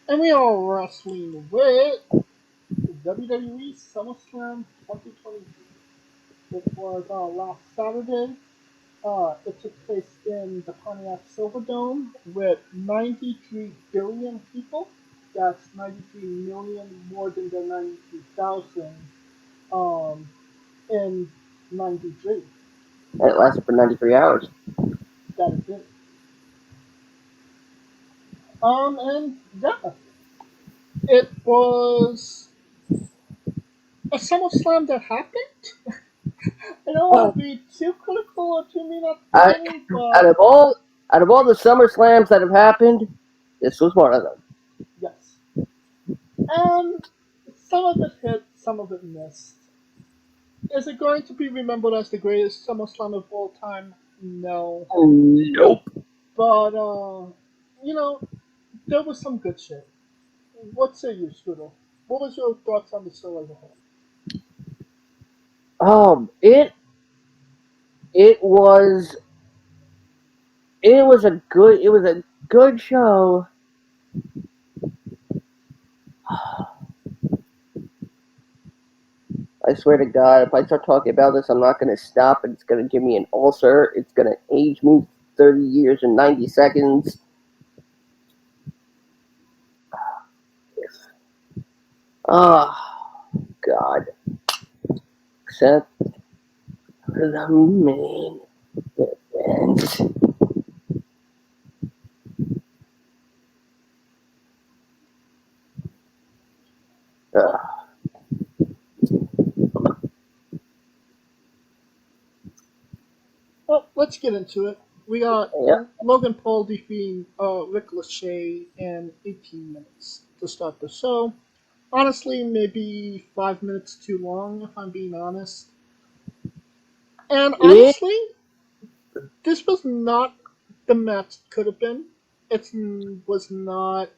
And we are wrestling with WWE SummerSlam 2023. It was last Saturday. It took place in the Pontiac Silverdome with 93 billion people. That's 93 million more than the 93,000 um, in 93. And it lasted for 93 hours. That is it. And yeah, it was a SummerSlam that happened. I don't want Oh, to be too critical or too mean at the I, beginning, out but of all out of all the Summer Slams that have happened, this was one of them. yes. And some of it hit, some of it missed. Is it going to be remembered as the greatest SummerSlam of all time? No. Nope. But, there was some good shit. What say you, Strudel? What was your thoughts on the show as a whole? It it was it was a good show. I swear to God, if I start talking about this, I'm not going to stop. And it's going to give me an ulcer. It's going to age me 30 years and 90 seconds. Oh, God. Except for the main event. Well, Uh, let's get into it. We got yeah. Logan Paul defeating Rick Lachey in 18 minutes to start the show. Honestly, maybe 5 minutes too long, if I'm being honest. And It, honestly, this was not the match it could have been. It was not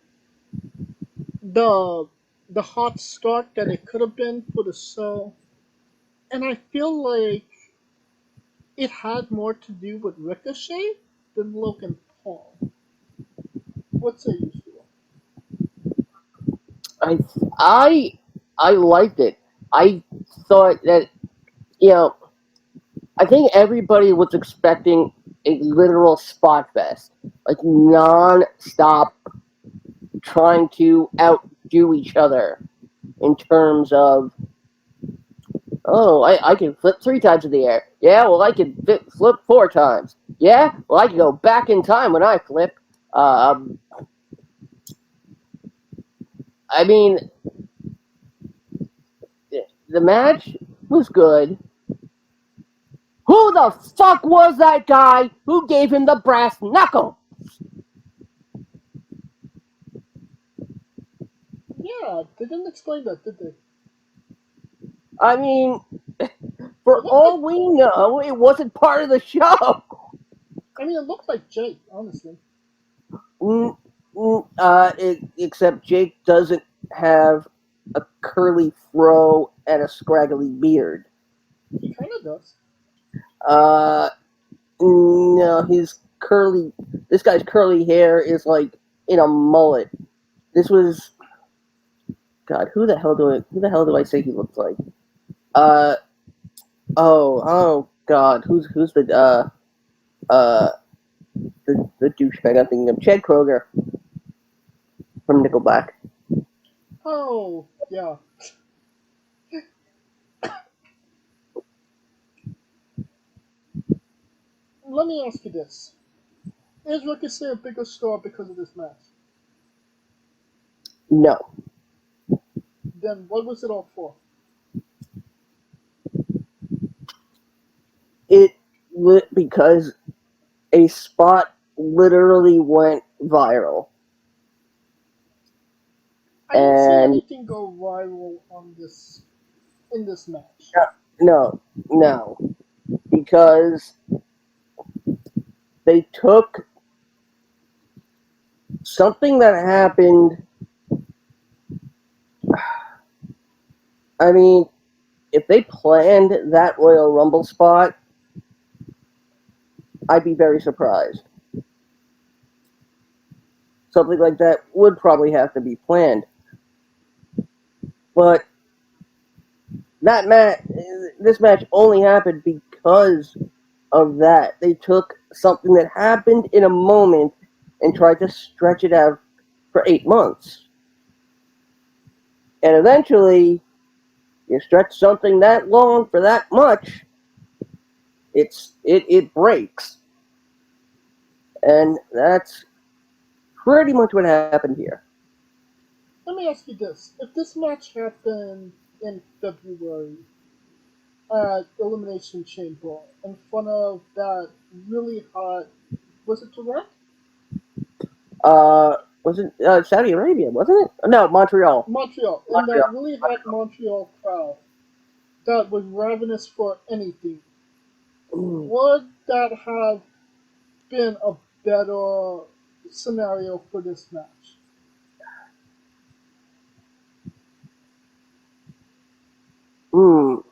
the the hot start that it could have been for the show. And I feel like it had more to do with Ricochet than Logan Paul. What say you, Stu? I, I, I liked it. I thought that, you know, I think everybody was expecting a literal spot fest, like non-stop trying to outdo each other in terms of, oh, I can flip 3 times in the air. Yeah, well, I can flip 4 times. Yeah, well, I can go back in time when I flip. Um, I mean, the match was good. Who the fuck was that guy who gave him the brass knuckle? Yeah, they didn't explain that, did they? I mean, It for looked like all we know, it wasn't part of the show. it looked like Jake, honestly. Except Jake doesn't have a curly fro and a scraggly beard. He kind of does. Uh, no, this guy's curly hair is like in a mullet. This was, God, who the hell do I say he looks like? Uh, oh, God, who's uh, the douchebag I'm thinking of? Chad Kroger from Nickelback. Oh, yeah. Let me ask you this: is Ricochet a bigger star because of this match? No, Then what was it all for? it because a spot literally went viral. I didn't see And anything go viral on this in this match. no, no, because they took something that happened. I mean, if they planned that Royal Rumble spot, I'd be very surprised. something like that would probably have to be planned. But this match only happened because of that. They took something that happened in a moment and tried to stretch it out for 8 months. And eventually, you stretch something that long for that much, it breaks. And that's pretty much what happened here. Let me ask you this: if this match happened in February at Elimination Chamber in front of that really hot, was it Direct? Was it Saudi Arabia, wasn't it? No, Montreal. Montreal, in that Montreal. really hot Montreal crowd that was ravenous for anything, Mm. would that have been a better scenario for this match? Mm.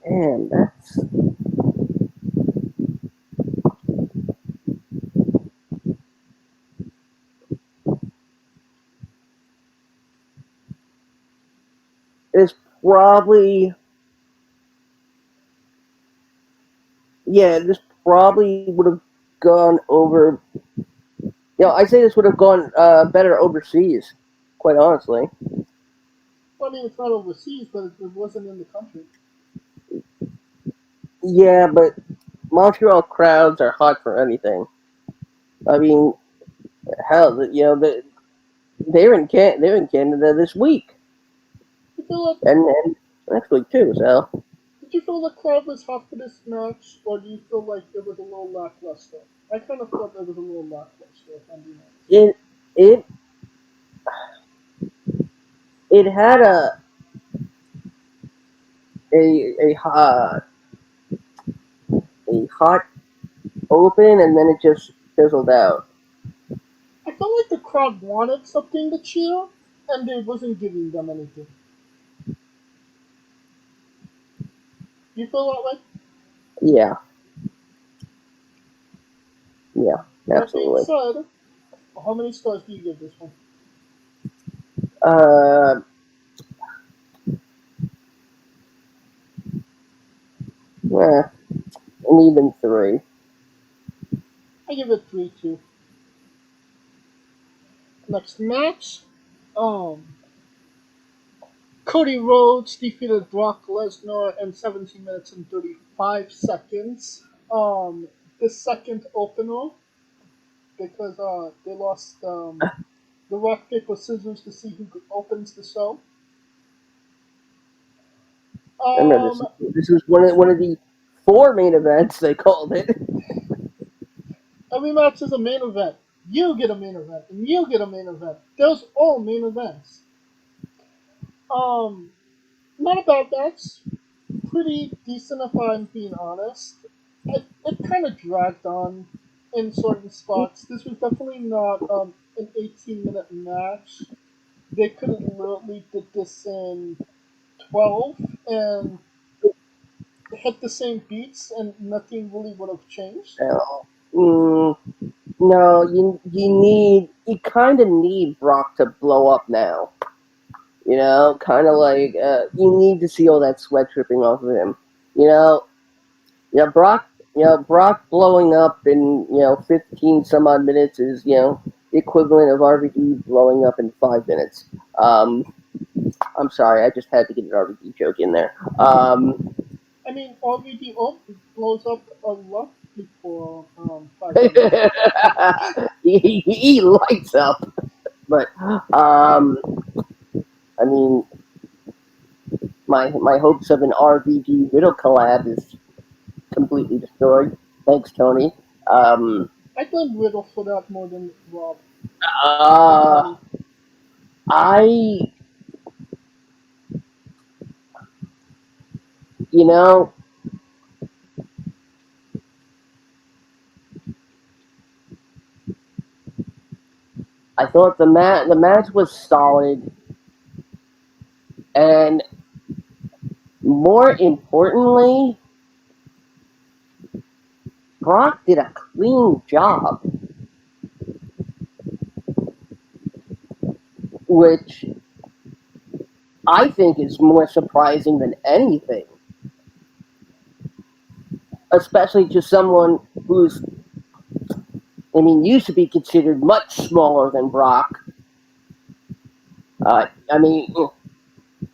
Man, that's it's probably this probably would have gone over. I say this would have gone better overseas. Quite honestly, Well, I mean, it's not overseas, but it wasn't in the country. yeah, but Montreal crowds are hot for anything. I mean, hell, they're in Canada this week You feel like and next week too. So Did you feel the crowd was hot for this match, or do you feel like it was a little lackluster? I kind of felt it was a little lackluster, if I'm being honest. it it it had a a hot open and then it just fizzled out. I felt like the crowd wanted something to cheer, and it wasn't giving them anything. You feel that way? Yeah, yeah, That being absolutely. said, how many stars do you give this one? Uh, yeah, an even three. I give it 3 2. Next match, um, Cody Rhodes defeated Brock Lesnar in 17 minutes and 35 seconds. The second opener, because they lost the rock paper scissors to see who opens the show. Remember Um, this was one of the four main events they called it. every match is a main event. You get a main event, and you get a main event. Those all main events. Um, Not a bad match. Pretty decent if I'm being honest. It kind of dragged on in certain spots. This was definitely not an 18-minute match. They could have literally did this in 12 and hit the same beats and nothing really would have changed. No, no, you kind of need Brock to blow up now. Kind of like you need to see all that sweat dripping off of him. You know, Brock. Brock blowing up in 15 some odd minutes is the equivalent of RVD blowing up in 5 minutes. Um, I'm sorry, I just had to get an RVD joke in there. I mean, RVD blows up a lot before 5 minutes. he lights up, but I mean, my hopes of an RVD Riddle collab is completely destroyed. Thanks, Tony. Um, I blame Riddle for that more than Rob and uh, Tony. I, you know, I thought the match was solid, and more importantly, Brock did a clean job. which I think is more surprising than anything, especially to someone who's, used to be considered much smaller than Brock. I mean,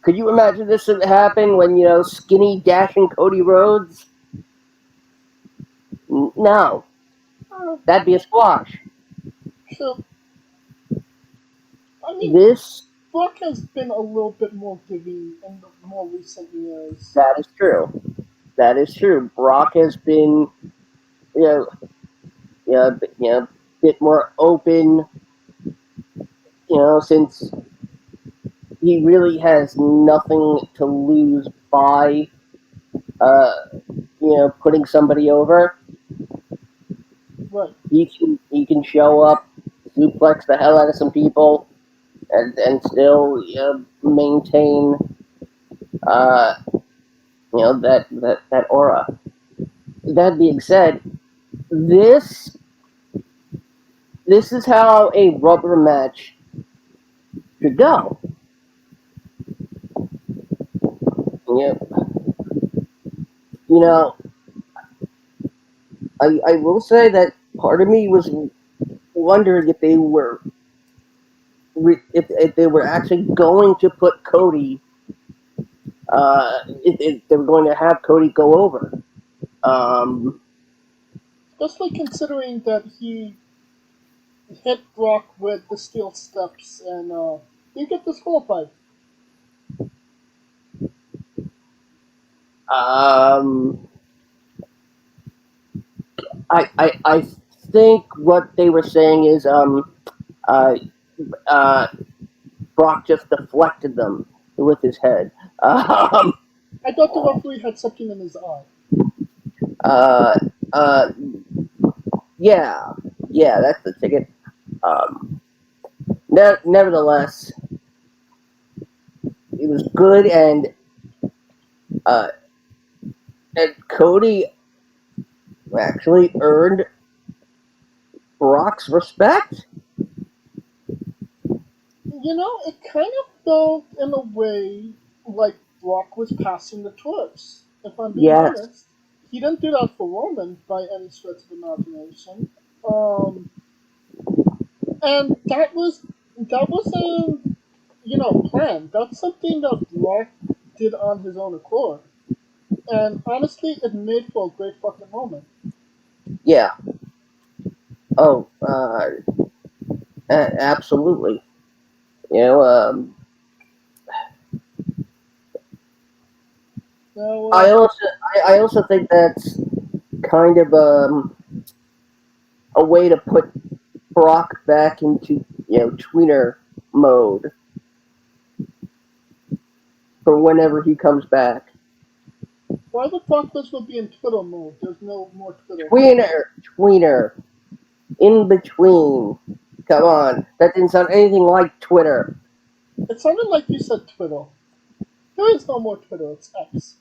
could you imagine this would happen when, skinny, dashing Cody Rhodes? No, Uh, that'd be a squash. so, I mean, This, Brock has been a little bit more giving in the more recent years. that is true. That is true. Brock has been, you know, a bit more open, since he really has nothing to lose by, uh, putting somebody over. Right. He can show up, suplex the hell out of some people, and still maintain uh, that aura. That being said, this this is how a rubber match should go. Yeah, you know, I will say that part of me was wondering if they were actually going to put Cody, if they were going to have Cody go over. Um, Especially considering that he hit Brock with the steel steps and didn't get disqualified. um, I think what they were saying is uh, uh, Brock just deflected them with his head. Um, I thought the referee had something in his eye. uh, uh, yeah, yeah, that's the ticket. Um, Nevertheless, it was good, uh, and Cody actually earned Brock's respect. It kind of felt in a way like Brock was passing the torch. If I'm being Yes, honest, he didn't do that for Roman by any stretch of imagination. Um, and that wasn't planned. That's something that Brock did on his own accord. And honestly, it made for a great fucking moment. yeah. Oh, absolutely. You know, Now, I also think that's kind of a way to put Brock back into tweener mode for whenever he comes back. why the fuck this would be in Twitter mode? There's no more Twitter. Tweener, in between. Come on, that didn't sound anything like Twitter. It sounded like you said Twitter. There is no more Twitter. It's X.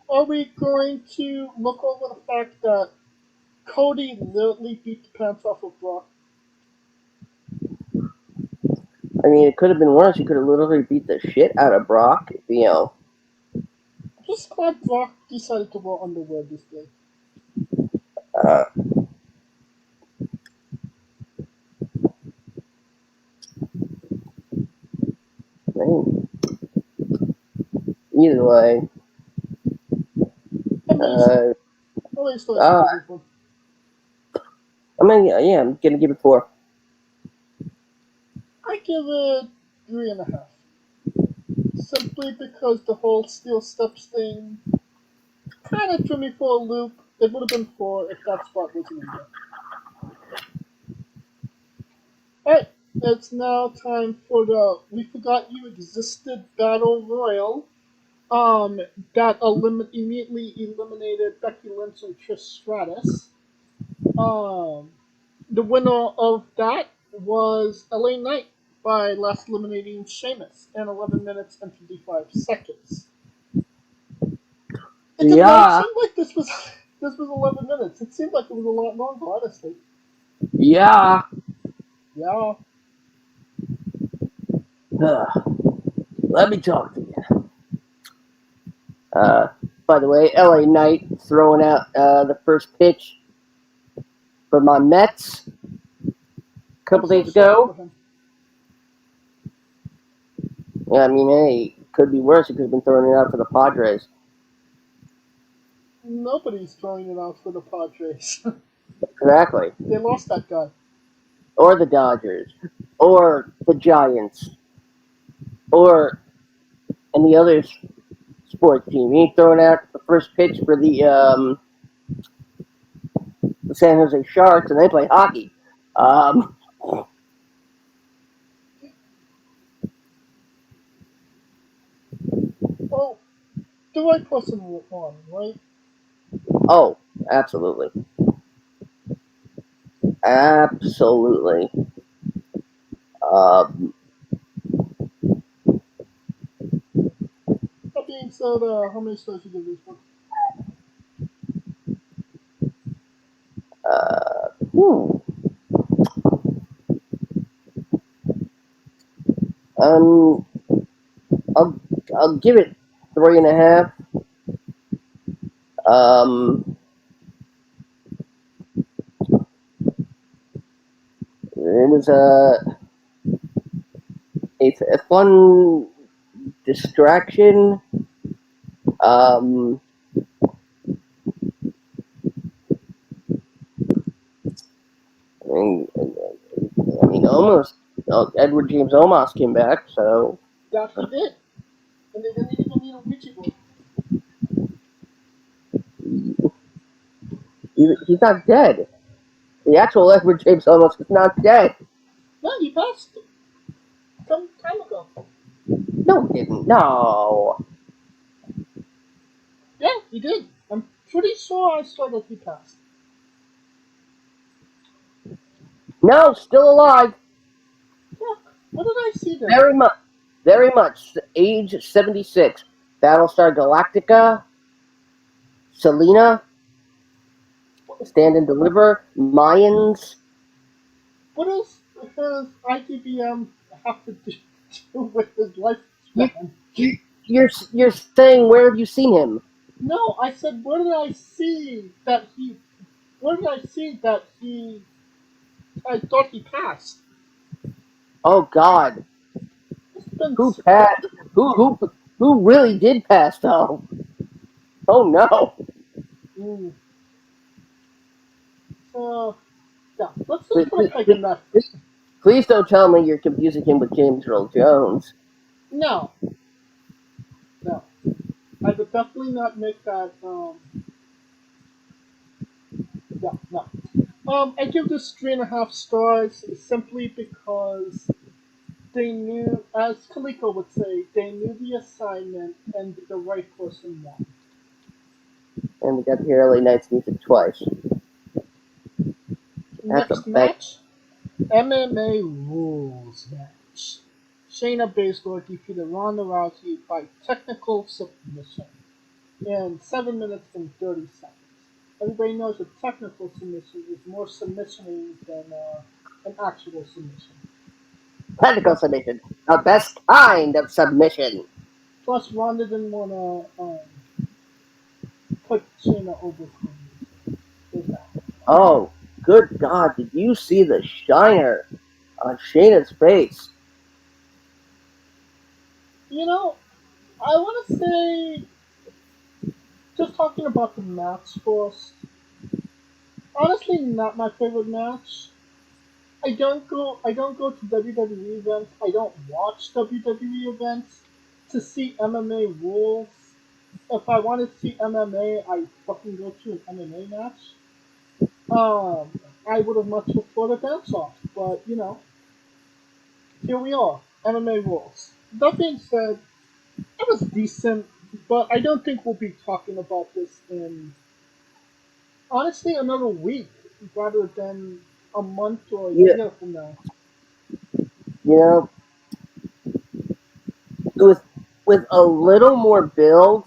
Are we going to look over the fact that Cody literally beat the pants off of Brock? I mean, it could have been worse. He could have literally beat the shit out of Brock. Just glad Brock decided to wear underwear this day. Uh, I mean, either way, At least, uh, at least I uh, suppose it would. yeah, I'm gonna give it 4. I give it 3.5. Simply because the whole steel steps thing kind of threw me for a loop. It would have been 4 if that spot wasn't in there. Alright, it's now time for the We Forgot You Existed Battle Royal. That immediately eliminated Becky Lynch and Trish Stratus. Um, the winner of that was LA Knight by last eliminating Sheamus in 11 minutes and 55 seconds. It did not Yeah, seem like this was 11 minutes. It seemed like it was a lot longer, honestly. Yeah. Yeah. Let me talk to you. By the way, LA Knight throwing out the first pitch for my Mets a I'm couple so days sorry for ago. him. Yeah, I mean, hey, could be worse. He could have been throwing it out for the Padres. Nobody's throwing it out for the Padres. Exactly. They lost that guy. Or the Dodgers. Or the Giants. Or any other sports team. He ain't throwing out the first pitch for the San Jose Sharks, and they play hockey. Um, Well, the right person won, right? oh, absolutely. Absolutely. Um, That being said, how many stars you give this book? uh, hmm. um, I'll, I'll give it 3.5. Um, it was a fun distraction. Um, I mean, almost. Edward James Olmos came back, so That he did. And they didn't even need a Ouija board. he's not dead. The actual Edward James Olmos is not dead. No, he passed some time ago. No, he didn't. No. Yeah, he did. I'm pretty sure I saw that he passed. No, still alive. Fuck. What did I see then? Very much. Very much. Age 76. Battlestar Galactica. Selena. Stand and Deliver. Mayans. What does his ITBM have to do with his You, lifespan? you're saying, where have you seen him? No, I said, where did I see that he. Where did I see that he. I thought he passed. Oh God. It's been. Who passed? Who really did pass though? Oh no. Mm, so, yeah, let's just put a peg in that. Please don't tell me you're confusing him with James Earl Jones. No, no. I would definitely not make that. Yeah, no. I give this 3.5 stars simply because they knew, as Kaliko would say, they knew the assignment and the right person won. And we got to hear LA Knight's music twice. That's a Next bang. match, MMA Rules match. Shayna Baszler defeated Ronda Rousey by technical submission in 7 minutes and 30 seconds. Everybody knows that technical submission is more submissioning than an actual submission. Technical Plus, submission. The best kind of submission. plus Ronda didn't want to put Shayna over clean, so there's that. Oh, good God. Did you see the shiner on Shayna's face? You know, I want to say, just talking about the match first, honestly, not my favorite match. I don't go to WWE events. I don't watch WWE events to see MMA rules. If I want to see MMA, I fucking go to an MMA match. I would have much preferred a dance off, but here we are. MMA rules. That being said, it was decent, but I don't think we'll be talking about this in honestly another week rather than a month or a Yeah, year from now. you know, with a little more build,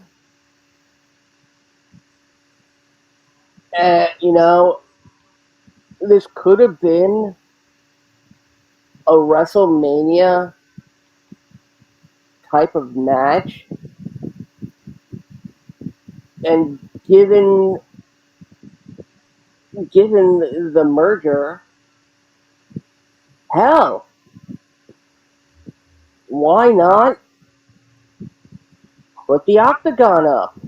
you know, this could have been a WrestleMania type of match, and given the merger, hell, why not put the Octagon up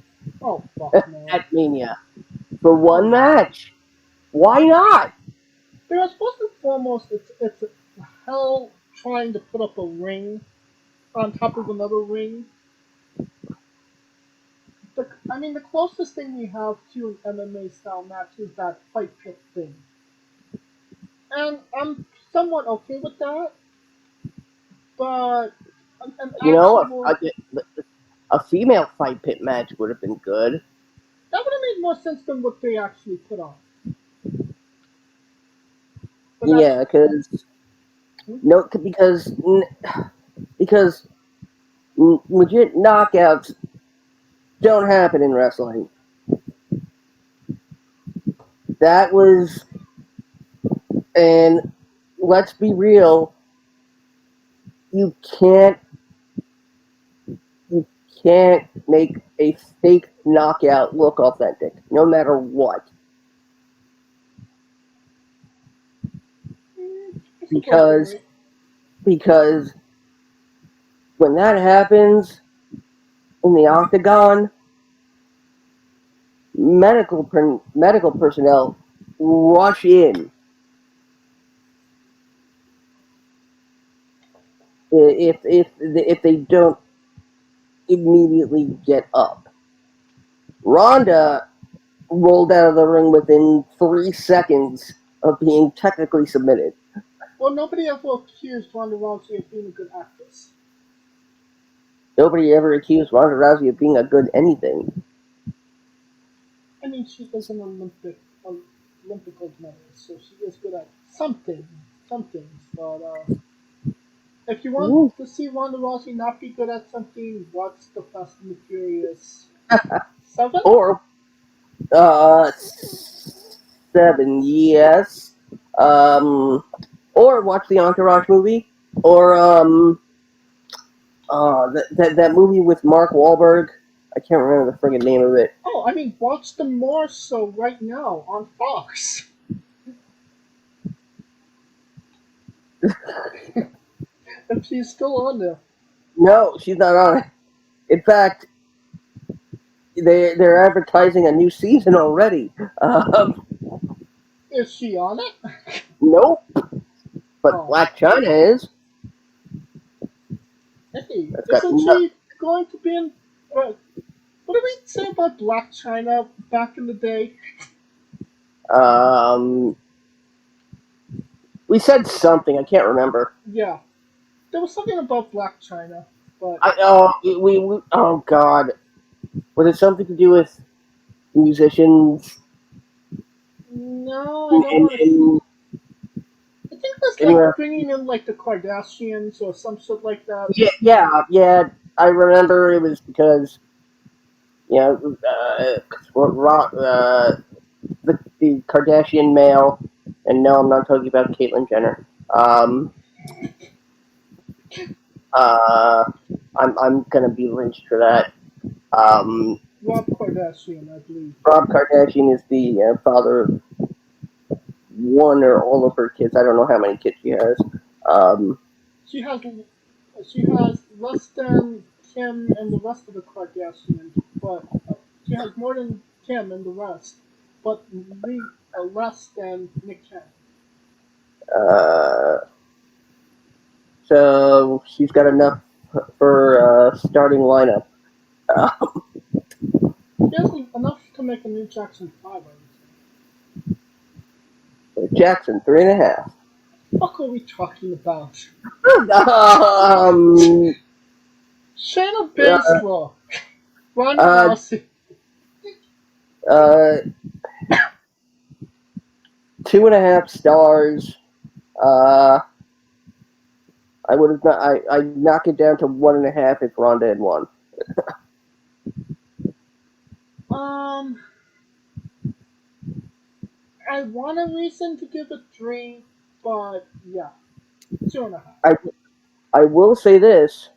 Oh fuck no. at Mania for one match? Why not? Because first and foremost, it's hell trying to put up a ring on top of another ring. I mean, the closest thing we have to an MMA style match is that fight pit thing, and I'm somewhat okay with that. But an You know, actual a female fight pit match would have been good. that would have made more sense than what they actually put on. But that's Yeah, because no, because legit knockouts don't happen in wrestling. That was, and let's be real, you can't you can't make a fake knockout look authentic, no matter what. I suppose you're Because right. because when that happens in the octagon, medical personnel rush in if they don't immediately get up. Ronda rolled out of the ring within 3 seconds of being technically submitted. Well, nobody ever accused Ronda Rousey of being a good actress. Nobody ever accused Ronda Rousey of being a good anything. I mean, she is an Olympic gold medalist, so she is good at some things. But if you want Ooh. to see Ronda Rousey not be good at something, watch the Fast and the Furious 7. Or 7, yes. Um, or watch the Entourage movie, or that movie with Mark Wahlberg. I can't remember the friggin' name of it. Oh, I mean, watch the more so right now on Fox. If she's still on there. No, she's not on it. In fact, they're advertising a new season already. Is she on it? Nope, but Oh, Black China is. hey, That's got isn't she going to be in? What did we say about Black China back in the day? um. We said something. I can't remember. Yeah, there was something about Black China, but We oh god, was it something to do with musicians no, I and, don't and, want to. and I think that's like anywhere? bringing in like the Kardashians or some shit like that. Yeah. I remember it was because you know the Kardashian male, and no, I'm not talking about Caitlyn Jenner. Um, uh, I'm gonna be lynched for that. Um, Rob Kardashian, I believe. Rob Kardashian is the father of one or all of her kids. I don't know how many kids she has. Um, She has she has less than Kim and the rest of the Kardashians, but she has more than Kim and the rest, but less than Nick Cannon. uh, so she's got enough for starting lineup. Uh, She has enough to make a new Jackson 5, I would Jackson, 3.5. say. Fuck are we talking about? um, Shayna uh, Baszler, Ronda uh, Rousey. uh, 2.5 stars. Uh, I would have not. I knock it down to 1.5 if Ronda had won. Um, I want a reason to give it 3, but yeah, 2.5. I I will say this: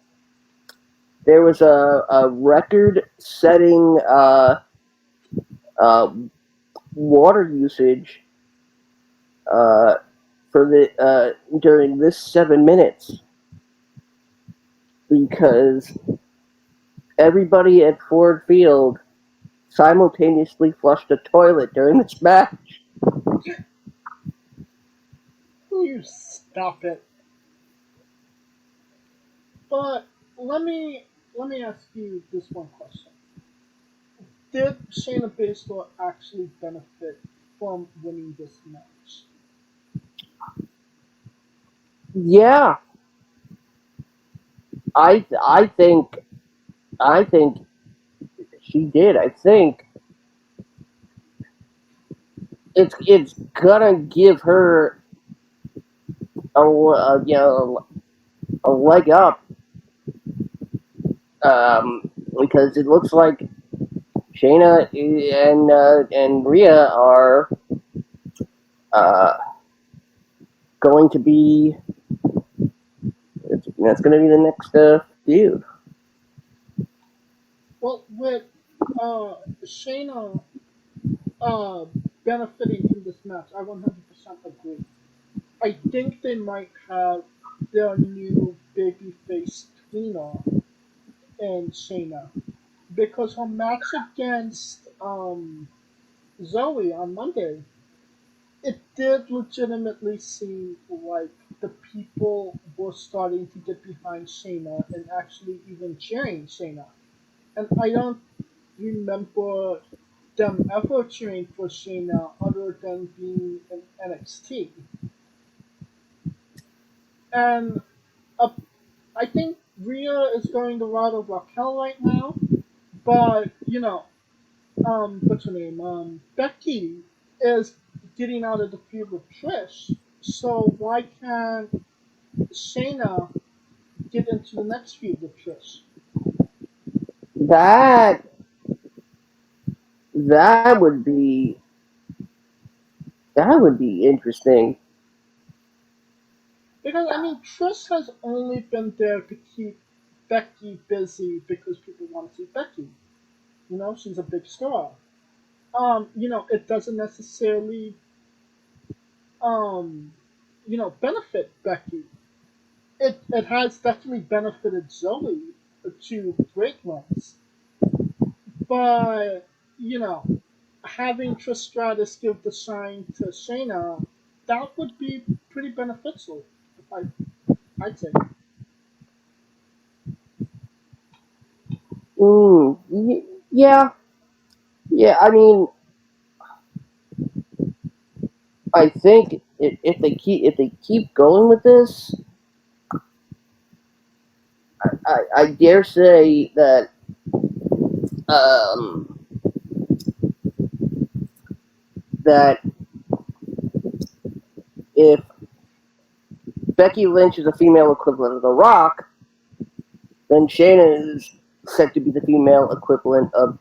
there was a record-setting uh, water usage uh, for the during this 7 minutes because everybody at Ford Field simultaneously flushed a toilet during this match. You stop it. But let me ask you this one question: did Shayna Baszler actually benefit from winning this match? Yeah, I think she did. I think it's gonna give her a leg up because it looks like Shayna and Rhea are uh, going to be. That's going to be the next feud. Well, with Shayna uh, benefiting from this match, I 100% agree. I think they might have their new babyface tweener in Shayna because her match against Zoe on Monday, it did legitimately seem like the people were starting to get behind Shayna and actually even cheering Shayna. And I don't remember them ever cheering for Shayna other than being in NXT. And uh, I think Rhea is going the route of Raquel right now, but what's her name? Becky is getting out of the feud with Trish. So why can't Shayna get into the next feud with Trish? That that would be that would be interesting. Because I mean, Trish has only been there to keep Becky busy because people want to see Becky. She's a big star. It doesn't necessarily um, benefit Becky. It has definitely benefited Zoe to great lengths, but you know, having Trish Stratus give the shine to Shayna, that would be pretty beneficial. If I'd say. Yeah, yeah. I mean, I think if they keep going with this, I dare say that um, that if Becky Lynch is a female equivalent of The Rock, then Shayna is said to be the female equivalent of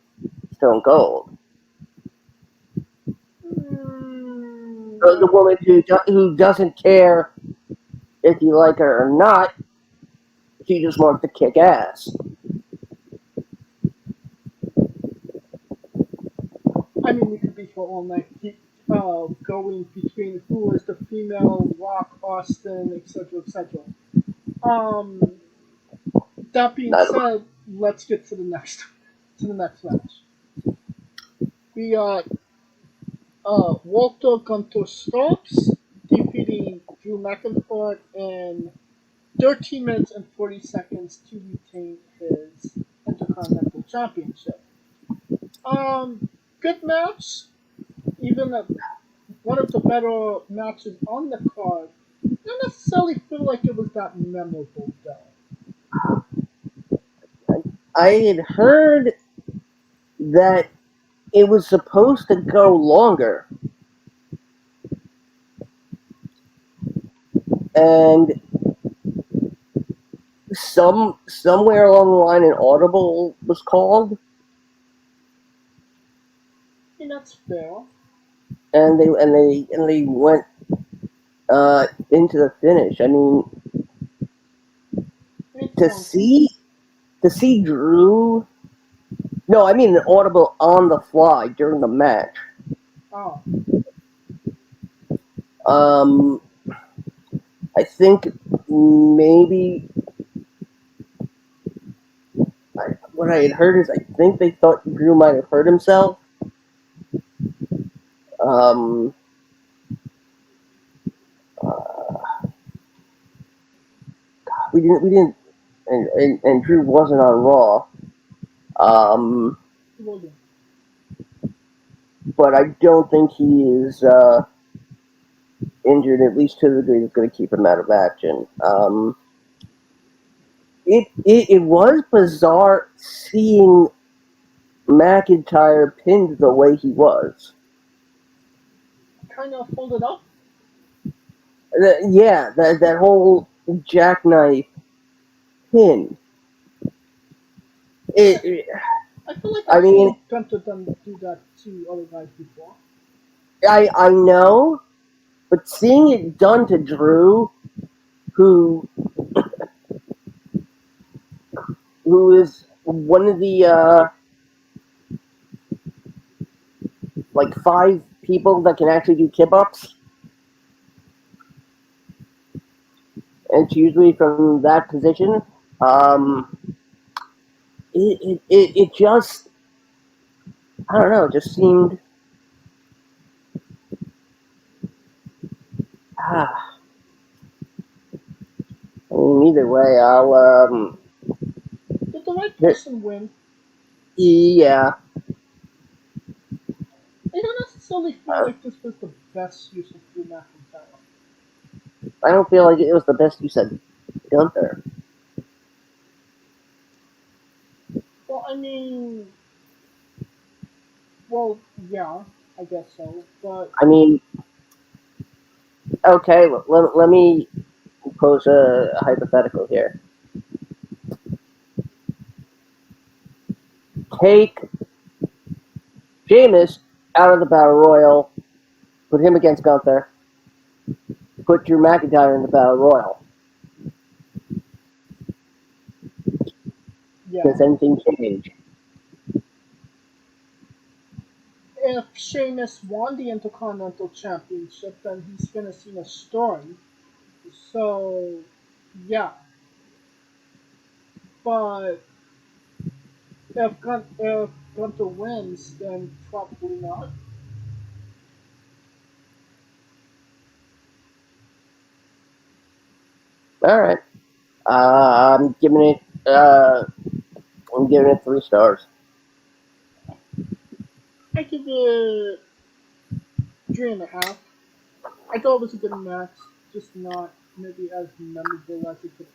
Stone Cold. The No. woman who doesn't care if you like her or not, she just wants to kick ass. I mean, we could be here all night, keep going between who is the female Rock, Austin, etc., etc. Um, that being Not said, let's get to the next match. We got Walter Gunter Starks defeating Drew McIntyre in 13 minutes and 40 seconds to retain his Intercontinental Championship. Um, Good match, even one of the better matches on the card. I don't necessarily feel like it was that memorable though. I had heard that it was supposed to go longer, and somewhere along the line, an audible was called. I mean, that's fair. and they went into the finish. I mean, It to sounds see to see Drew. No, I mean an audible on the fly during the match. oh, Um, I think maybe what I had heard is I think they thought Drew might have hurt himself. Um, uh, we didn't, and Drew wasn't on Raw. Um, well then. but I don't think he is injured, at least to the degree that's going to keep him out of action. It was bizarre seeing McIntyre pinned the way he was. Kind of folded up. Yeah, that whole jackknife pin. Yeah, It, I feel like I I've mean, seen Gunther do that to other guys before. I know, but seeing it done to Drew, who who is one of the like 5 people that can actually do kip ups, and it's usually from that position. Um, it just, I don't know, it just seemed, ah, I mean, either way, Did the right person win? yeah, I don't necessarily feel like this was the best use of Drew McIntyre. I don't feel like it was the best use of Gunther. Well, I mean, well, yeah, I guess so. But I mean, okay, let me pose a hypothetical here. Take Sheamus out of the Battle Royal, put him against Gunther, put Drew McIntyre in the Battle Royal. yeah, Does anything change? if Sheamus won the Intercontinental Championship, then he's finishing a story. So, yeah. But if Gunther wins, then probably not. All right, I'm giving it. I'm giving it 3 stars. I give it 3.5. I thought it was a good match, just not maybe as memorable as it could.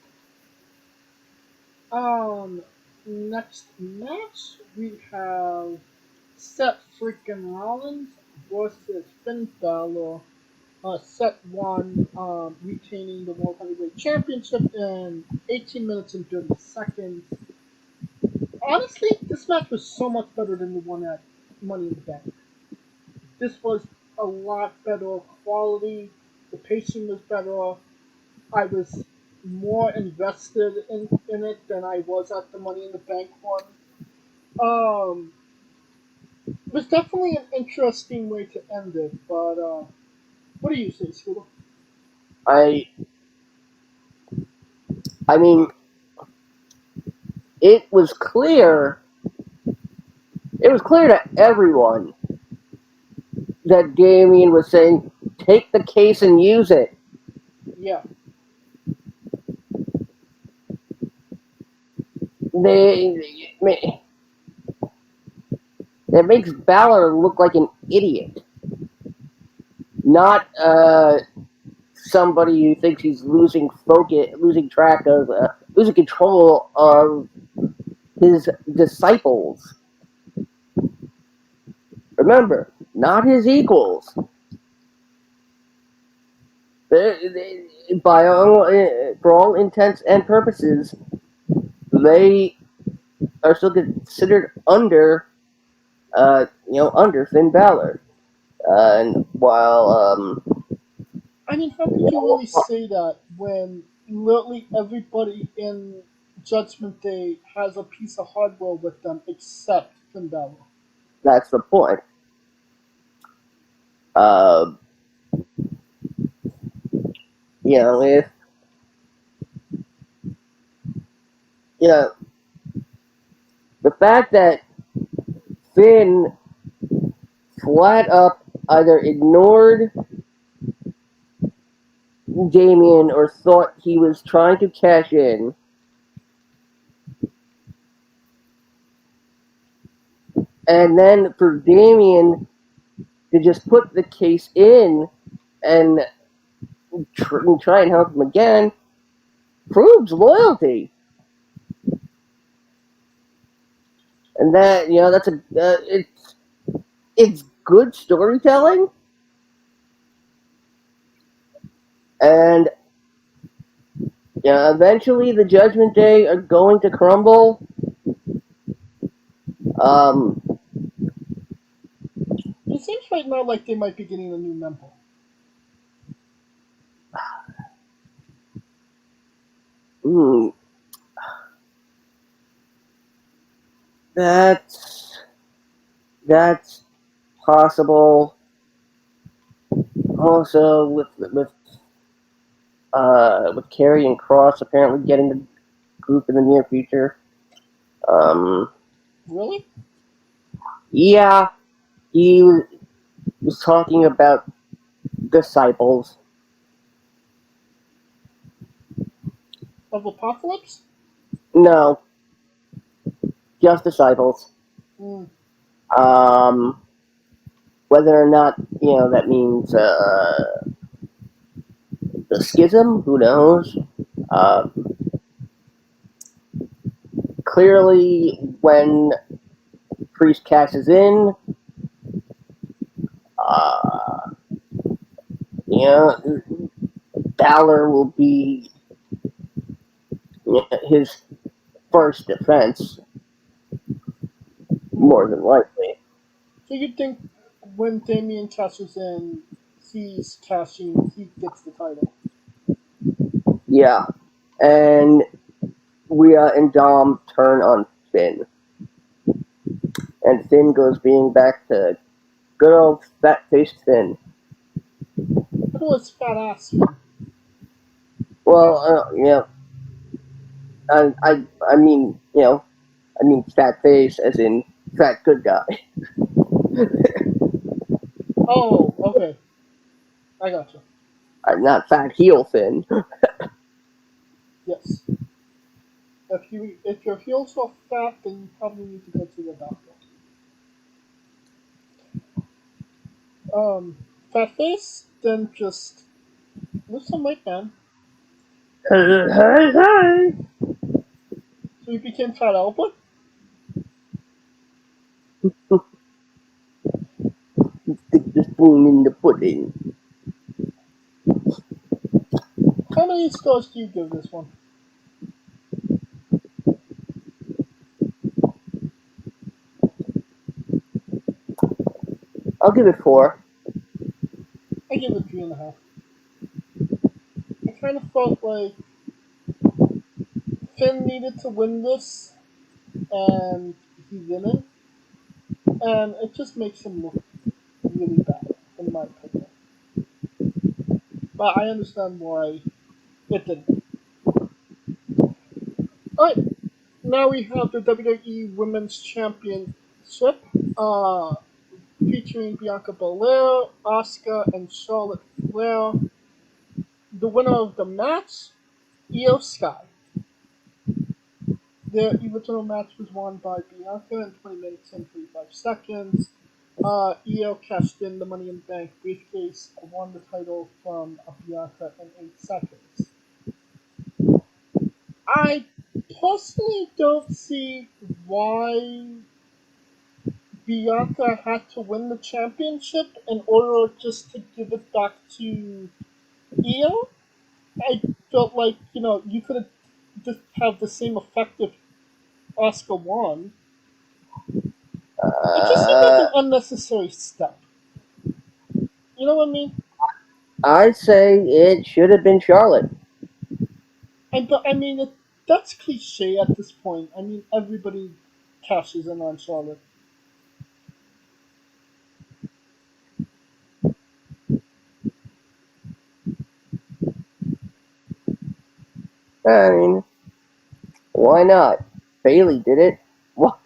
Next match we have Seth freaking Rollins versus Finn Balor. Seth won, retaining the World Heavyweight Championship in 18 minutes and 30 seconds. Honestly, this match was so much better than the one at Money in the Bank. This was a lot better quality. The pacing was better. I was more invested in it than I was at the Money in the Bank one. Um, it was definitely an interesting way to end it, but what do you say, Scooter? I I mean, it was clear. It was clear to everyone that Damien was saying, "Take the case and use it." Yeah, They that makes Balor look like an idiot, not somebody who thinks he's losing focus, losing track of, losing control of his disciples. Remember, not his equals. By all, for all intents and purposes, they are still considered under, under Finn Balor. And while I mean, how could you you know, really say that when literally everybody in Judgment Day has a piece of hardware with them except Finn Balor? that's the point. Uh, if you the fact that Finn flat up either ignored Damien or thought he was trying to cash in, and then for Damien to just put the case in and try and help him again proves loyalty. And that that's it's good storytelling, and eventually the Judgment Day are going to crumble. Um, It seems right now like they might be getting a new member. hmm, that's that's possible. Also, with Carrie and Cross apparently getting the group in the near future. Um, Really? yeah, he was talking about disciples. Of Apocalypse? No, just disciples. Mm. Um, whether or not that means the schism, who knows? Uh, Clearly, when Priest cashes in, uh, you know, Balor will be his first defense, Mm. more than likely. So you think when Damien cashes in, he gets the title? Yeah, and Rhea and Dom turn on Finn, and Finn goes being back to good old fat-faced Finn. Who is Fat Ass Finn? Well, I mean, I mean fat face as in fat good guy. Oh, okay. I gotcha. I'm not fat heel Finn. Yes. If your heels are fat, then you probably need to go to the doctor. Fat face, then just lose some weight, man. Hey, hey. So you became Fat Albert? Stick the spoon in the pudding. How many stars do you give this one? I'll give it 4. I give it 3.5. I kind of felt like Finn needed to win this, and he didn't, and it just makes him look really bad, in my opinion. But I understand why it didn't. Alright, now we have the WWE Women's Championship, uh, featuring Bianca Belair, Asuka, and Charlotte Flair. The winner of the match, Io Sky. The original match was won by Bianca in 20 minutes and 45 seconds. Io cashed in the Money in the Bank briefcase, won the title from Bianca in 8 seconds. I personally don't see why Bianca had to win the championship in order just to give it back to Io. I felt like, you could have just have the same effect if Asuka won. It just seemed like Uh, an unnecessary step. You know what I mean? I say it should have been Charlotte. I mean, that's cliche at this point. I mean, everybody cashes in on Charlotte. I mean, why not? Bailey did it. What?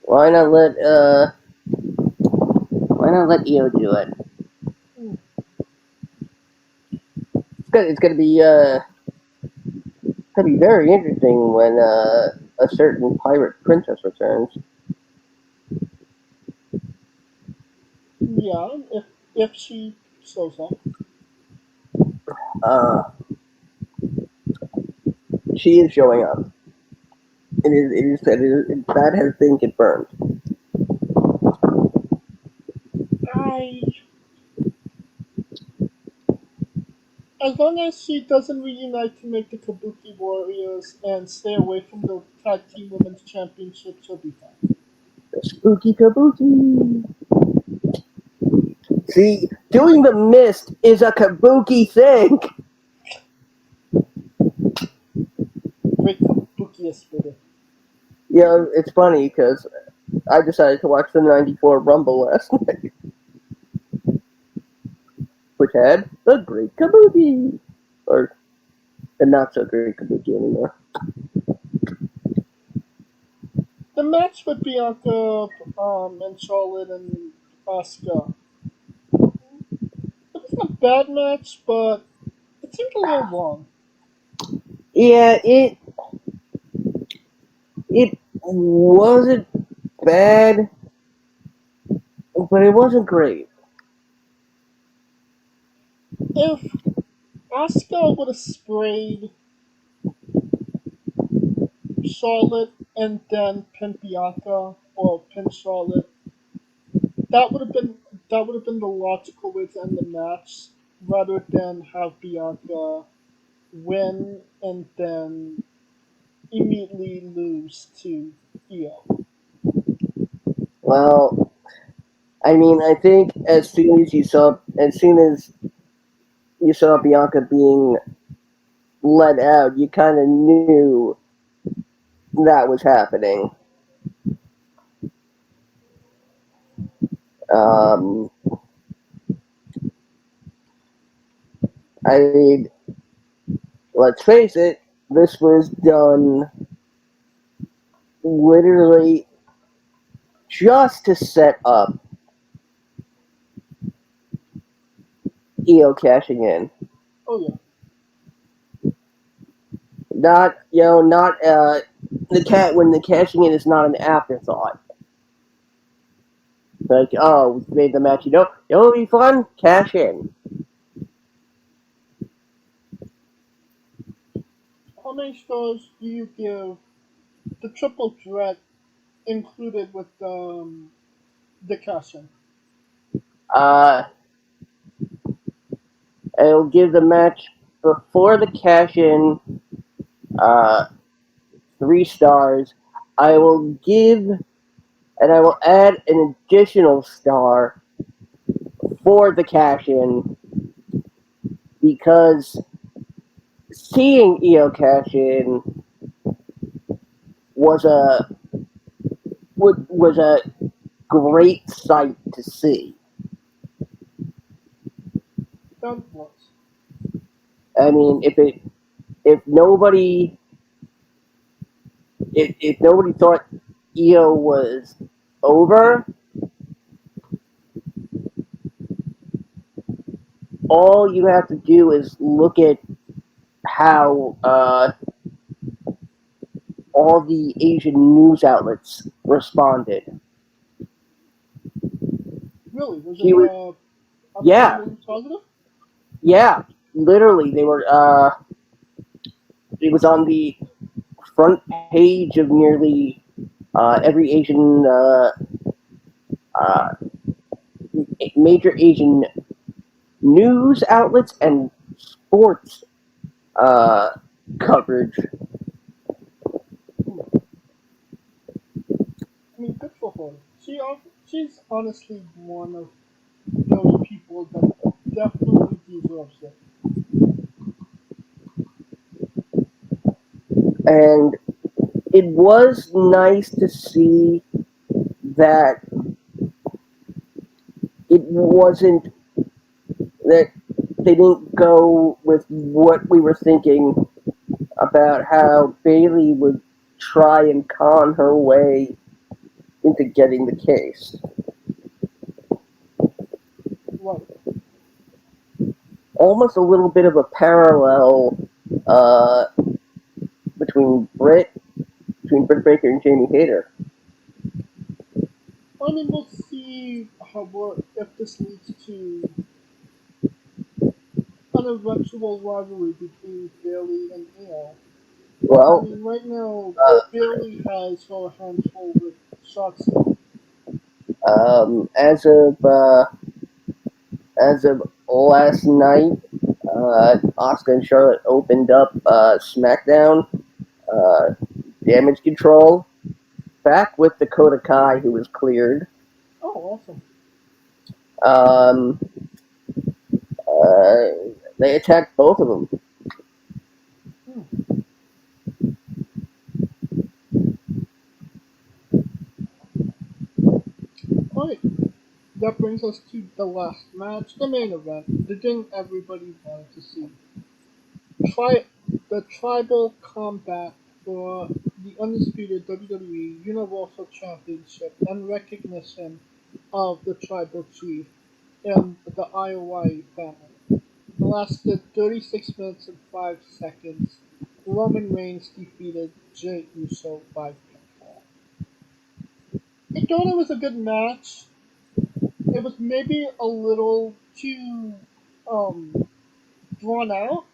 Why not let Why not let Io do it? Mm, It's gonna be very interesting when a certain pirate princess returns. yeah, if she shows up. Uh, she is showing up. That has been confirmed. I As long as she doesn't reunite to make the Kabuki Warriors and stay away from the Tag Team Women's Championship, she'll be fine. The spooky kabuki. See, doing the mist is a kabuki thing. Great Kabuki spirit. Yeah, it's funny because I decided to watch the '94 Rumble last night, which had the Great Kabuki, or the not so great Kabuki anymore. The match with Bianca and Charlotte and Asuka, it wasn't a bad match, but it seemed a little long. Yeah, it wasn't bad, but it wasn't great. If Asuka would have sprayed Charlotte and then pinned Bianca or pinned Charlotte, that would have been that would have been the logical way to end the match, rather than have Bianca win and then immediately lose to Io. Well, I mean, I think as soon as you saw Bianca being let out, you kind of knew that was happening. Um, I mean, let's face it, this was done literally just to set up Io cashing in. Oh yeah, Not, not the cat when the cashing in is not an afterthought. Like, oh, we made the match. It'll be fun. Cash in. how many stars do you give the triple threat included with the casting? Uh, I'll give the match before the cash in uh, 3 stars. I will give and I will add an additional star for the cash in because seeing Io cash in was a was a great sight to see. That was. I mean, if nobody if nobody thought Io was over, all you have to do is look at how all the Asian news outlets responded. Really, was it She was, yeah, absolutely positive? yeah, literally, they were. It was on the front page of nearly every Asian uh, major Asian news outlets and sports uh, coverage. I mean, good for her. she's honestly one of those people that definitely deserves it. And it was nice to see that it wasn't that they didn't go with what we were thinking about how Bailey would try and con her way into getting the case. Right. Almost a little bit of a parallel uh, between Britt Baker and Jamie Hayter. I mean, we'll see if this leads to an eventual rivalry between Bailey and Io. I Well, mean, right now, uh, Bailey has her hands full with Shotzi. as of last night, Asuka and Charlotte opened up SmackDown uh, Damage Control back with Dakota Kai, who was cleared. Oh, awesome. Um, uh, they attacked both of them. Hmm. Alright, that brings us to the last match, the main event, the thing everybody wanted to see. Tri- the tribal combat for the undisputed WWE Universal Championship and recognition of the tribal chief and the IOI family. It lasted 36 minutes and 5 seconds. Roman Reigns defeated Jey Uso by pinfall. I thought it was a good match. It was maybe a little too um, drawn out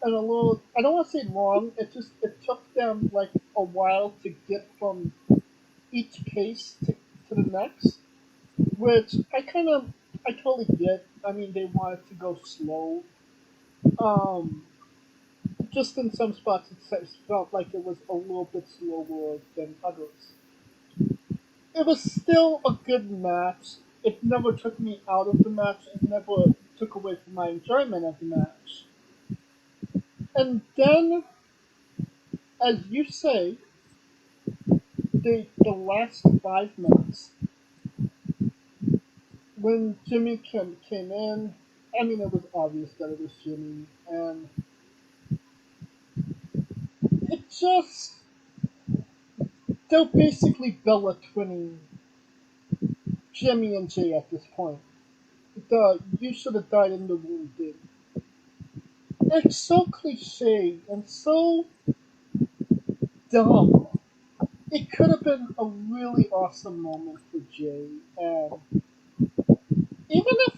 and a little, I don't want to say long, it took them like a while to get from each pace to the next, which I totally get. I mean, they wanted to go slow. Um, just in some spots it felt like it was a little bit slower than others. It was still a good match. It never took me out of the match. It never took away from my enjoyment of the match. And then, as you say, the last 5 minutes when Jimmy came in. I mean, it was obvious that it was Jimmy, and it just they're basically Bella twinning Jimmy and Jay at this point. The you should have died in the womb thing. It's so cliche and so dumb. It could have been a really awesome moment for Jay, and even if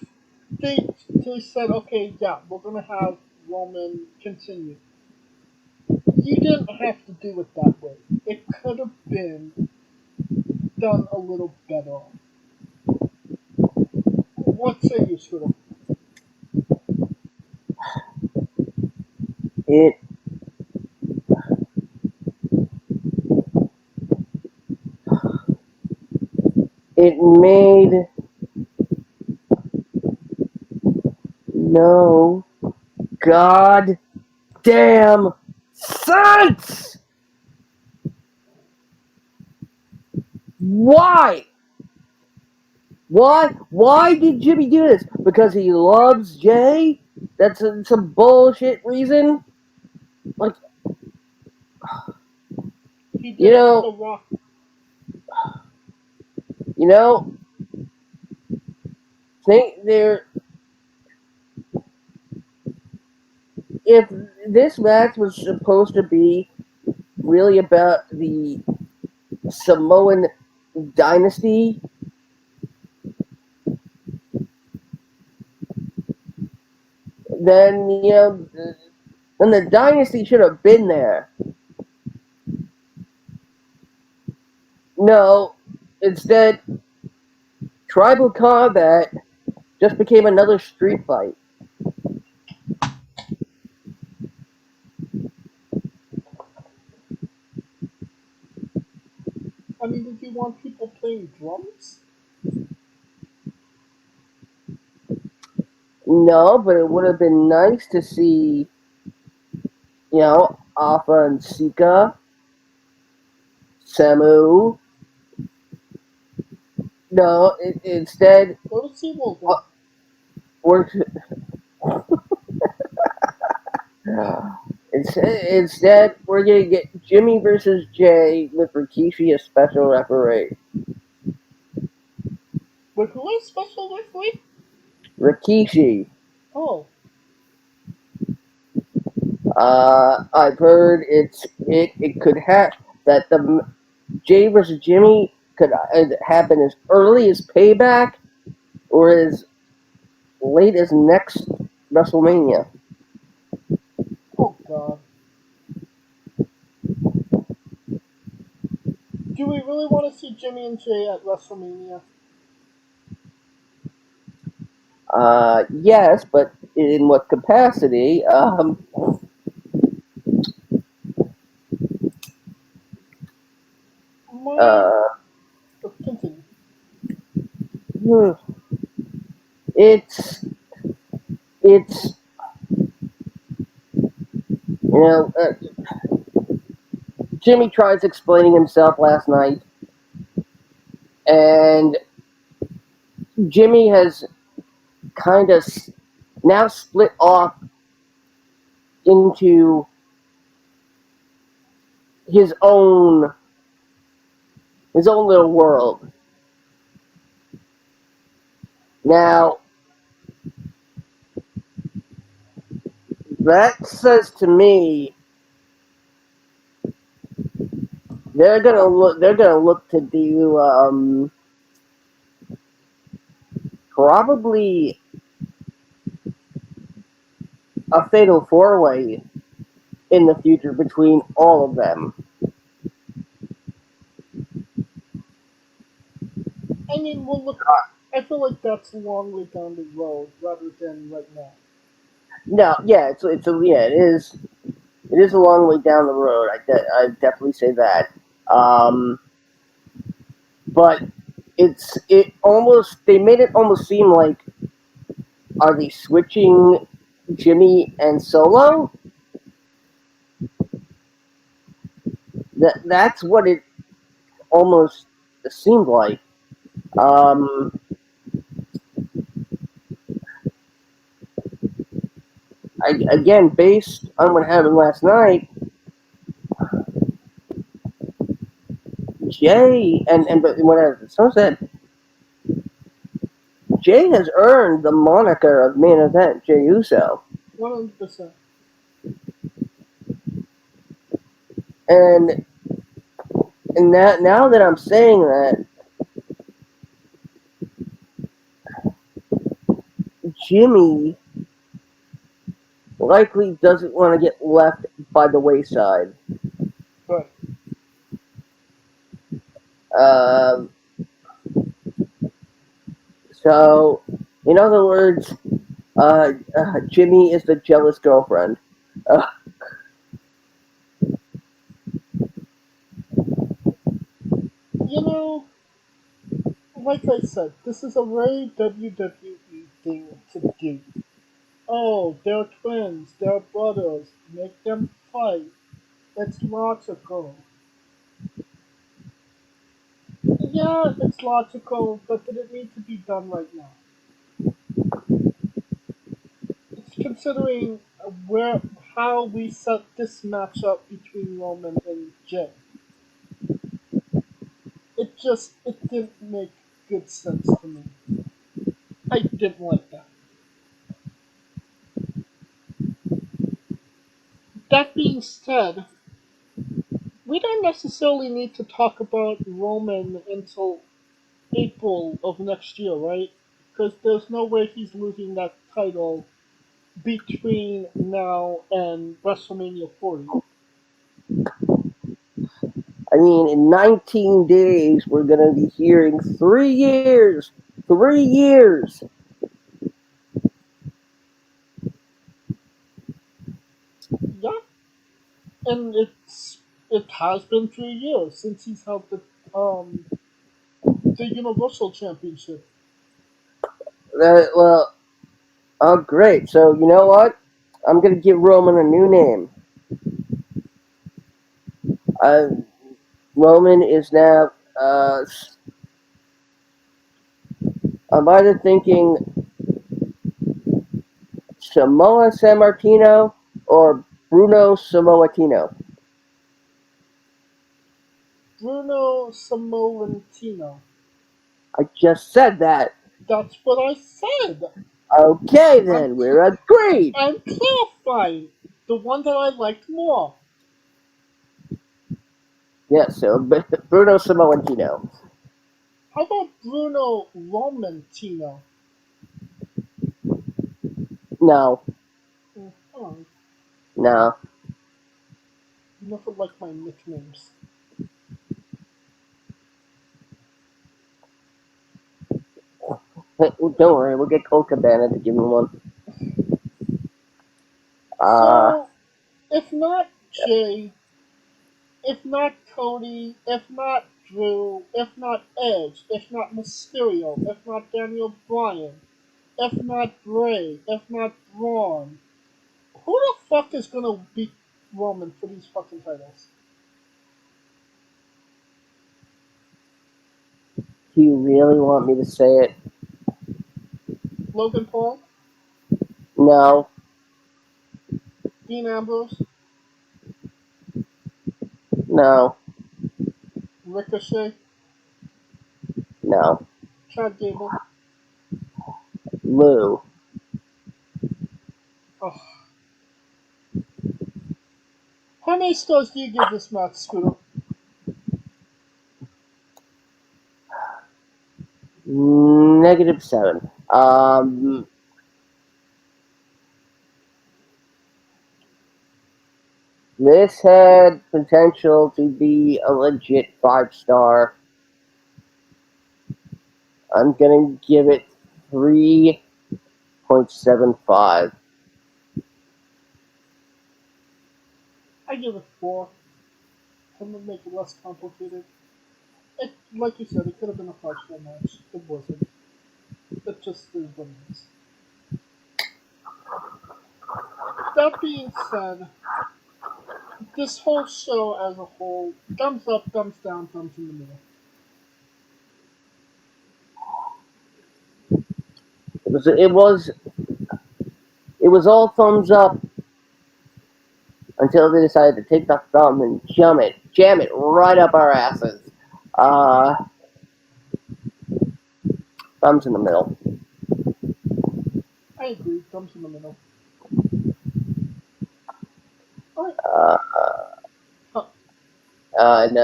they said, okay, yeah, we're gonna have Roman continue, you didn't have to do it that way. It could have been done a little better. What say you, Scooter? It it made no goddamn sense. Why? Why did Jimmy do this? Because he loves Jay? That's some bullshit reason. Like, He you did know, The Rock. you know. Think there. If this match was supposed to be really about the Samoan dynasty, then then the dynasty should have been there. No, instead, tribal combat just became another street fight. I mean, did you want people playing drums? No, but it would have been nice to see, Alpha and Sika, Samu. No, instead, Go to SeaWorld then. uh, we're instead we're gonna get Jimmy versus Jay with Rikishi as special referee. But who is special referee? Rikishi. Oh, I've heard it could have that the Jay versus Jimmy could happen as early as Payback or as late as next WrestleMania. oh God. Do we really want to see Jimmy and Jay at WrestleMania? Yes, but in what capacity? My Uh, continue. hmm, it's Jimmy tries explaining himself last night, and Jimmy has kind of now split off into his own little world. Now that says to me they're gonna look to do probably a fatal four way in the future between all of them. I mean, we'll look. I feel like that's a long way down the road rather than right now. No, yeah, it is a long way down the road. I definitely say that. Um, but it almost they made it almost seem like, are they switching Jimmy and Solo? That's what it almost seemed like. Um, Again, based on what happened last night, Jay but whatever someone said, Jay has earned the moniker of main event Jey Uso, 100%. and now that I'm saying that, Jimmy likely doesn't want to get left by the wayside. Right. Um, so, in other words, Jimmy is the jealous girlfriend. Uh, You know, like I said, this is a very WWE thing to do. Oh, they're twins, they're brothers, make them fight. It's logical. Yeah, it's logical, but did it need to be done right now? It's considering where how we set this matchup between Roman and Jay. It didn't make good sense to me. I didn't like that. That being said, we don't necessarily need to talk about Roman until April of next year, right? Because there's no way he's losing that title between now and WrestleMania 40. I mean, in 19 days, we're going to be hearing 3 years. 3 years. Yeah, and it has been 3 years since he's held the the Universal Championship. Well, oh, great. So, you know what? I'm going to give Roman a new name. Uh, Roman is now, I'm either thinking Samoa San Martino or Bruno Sammartino. Bruno Sammartino. I just said that. That's what I said. Okay, I'm, then, we're agreed. I'm clarifying. The one that I liked more. Yes, so Bruno Sammartino. How about Bruno Romantino? No, Oh, no. you never like my nicknames. Hey, don't worry, we'll get Colt Cabana to give me one. Uh, So, if not Jay, if not Cody, if not Drew, if not Edge, if not Mysterio, if not Daniel Bryan, if not Bray, if not Braun, who the fuck is gonna beat Roman for these fucking titles? do you really want me to say it? Logan Paul? No, Dean Ambrose? no, Ricochet? no. Chad Gable? Lou. Ugh. How many stars do you give this match, Scooter? -7. This had potential to be a legit 5-star. I'm gonna give it 3.75. I give it 4. To make it less complicated. It, like you said, it could have been a 5-star match. It wasn't. It just is what it is. That being said, this whole show as a whole, thumbs up, thumbs down, thumbs in the middle. It was all thumbs up until they decided to take the thumb and jam it right up our asses. Uh, Thumbs in the middle. I agree, thumbs in the middle. Alright. Uh, Huh. and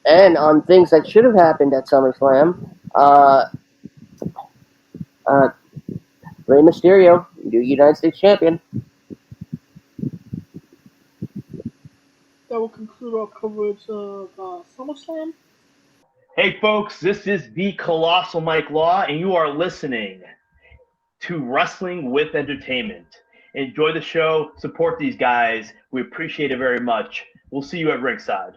and on things that should have happened at SummerSlam, uh, Rey Mysterio, new United States champion. That will conclude our coverage of SummerSlam. Hey, folks, this is the Colossal Mike Law, and you are listening to Wrestling with Entertainment. Enjoy the show. Support these guys. We appreciate it very much. We'll see you at ringside.